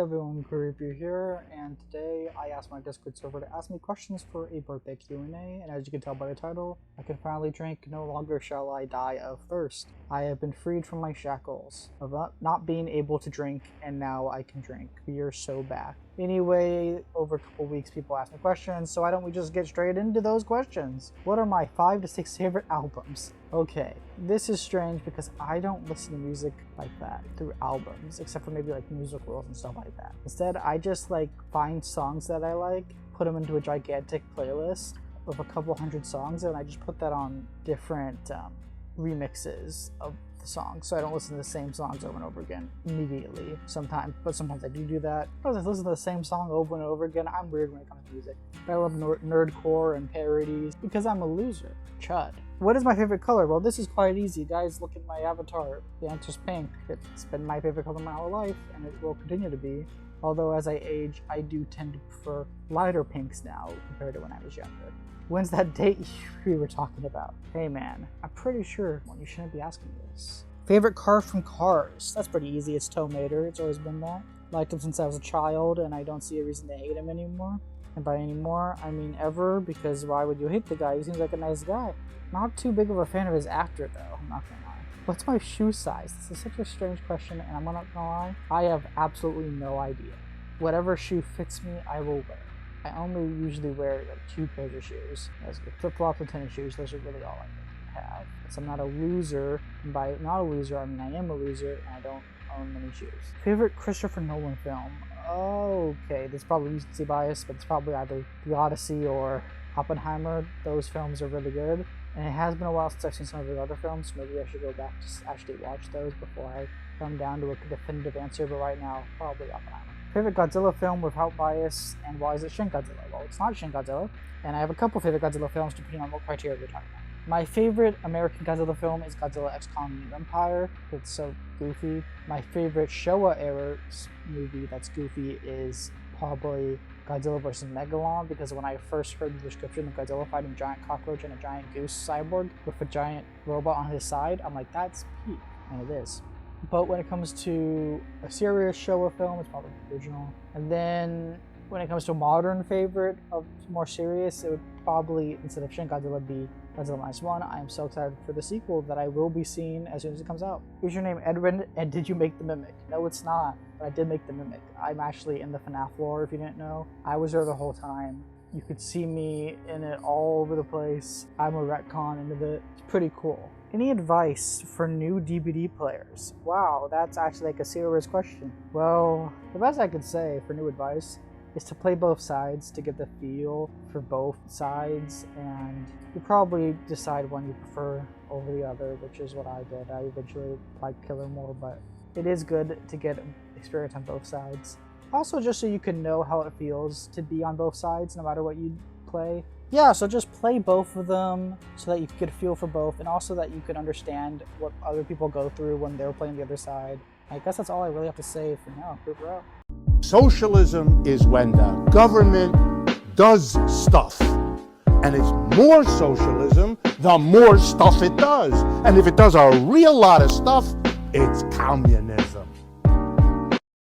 everyone, Creepy here, and today I asked my Discord server to ask me questions for a birthday Q&A, and as you can tell by the title, I can finally drink No Longer Shall I Die of Thirst. I have been freed from my shackles of not being able to drink, and now I can drink. We are so back. Anyway, over a couple weeks people ask me questions, so why don't we just get straight into those questions? What are my 5 to 6 favorite albums? Okay, this is strange because I don't listen to music like that through albums, except for maybe like music rules and stuff like that. Instead, I just like find songs that I like, put them into a gigantic playlist of a couple hundred songs, and I just put that on different remixes of the songs, so I don't listen to the same songs over and over again immediately sometimes, but sometimes I do that. Because I listen to the same song over and over again. I'm weird when it comes to music. I love nerdcore and parodies because I'm a loser. Chud. What is my favorite color? Well, this is quite easy. Guys, look at my avatar. The answer's pink. It's been my favorite color my whole life, and it will continue to be. Although as I age, I do tend to prefer lighter pinks now compared to when I was younger. When's that date we were talking about? Hey man, I'm pretty sure you shouldn't be asking this. Favorite car from Cars? That's pretty easy. It's Tow Mater. It's always been that. Liked him since I was a child, and I don't see a reason to hate him anymore. And by anymore, I mean ever, because why would you hate the guy? He seems like a nice guy. Not too big of a fan of his actor though, I'm not gonna lie. What's my shoe size? This is such a strange question, and I'm not gonna lie, I have absolutely no idea. Whatever shoe fits me, I will wear. I only usually wear like 2 pairs of shoes. That's flip-flops and tennis shoes. Those are really all I have. So I'm not a loser. And by not a loser, I mean I am a loser, and I don't own many shoes. Favorite Christopher Nolan film? Okay, this is probably recency bias, but it's probably either The Odyssey or Oppenheimer. Those films are really good. And it has been a while since I've seen some of his other films, so maybe I should go back to actually watch those before I come down to a definitive answer, but right now, probably Oppenheimer. Favorite Godzilla film without bias, and why is it Shin Godzilla? Well, it's not Shin Godzilla, and I have a couple favorite Godzilla films depending on what criteria we're talking about. My favorite American Godzilla film is Godzilla X Kong New Empire. It's so goofy. My favorite Showa era movie that's goofy is probably Godzilla vs. Megalon, because when I first heard the description of Godzilla fighting a giant cockroach and a giant goose cyborg with a giant robot on his side, I'm like, that's peak, and it is. But when it comes to a serious Showa film, it's probably the original. And then when it comes to a modern favorite of more serious, it would probably, instead of Shin Godzilla, be Godzilla -1. I am so excited for the sequel that I will be seeing as soon as it comes out. Is your name Edwin, and did you make the Mimic? No, it's not, but I did make the Mimic. I'm actually in the FNAF lore, if you didn't know. I was there the whole time. You could see me in it all over the place. I'm a retcon into it. It's pretty cool. Any advice for new DVD players? Wow, that's actually like a serious question. Well, the best I could say for new advice is to play both sides to get the feel for both sides, and you probably decide one you prefer over the other, which is what I did. I eventually liked Killer more, but it is good to get experience on both sides. Also, just so you can know how it feels to be on both sides no matter what you play. Yeah, so just play both of them so that you can get a feel for both, and also that you can understand what other people go through when they're playing the other side. I guess that's all I really have to say for now. We're out. Socialism is when the government does stuff. And it's more socialism the more stuff it does. And if it does a real lot of stuff, it's communism.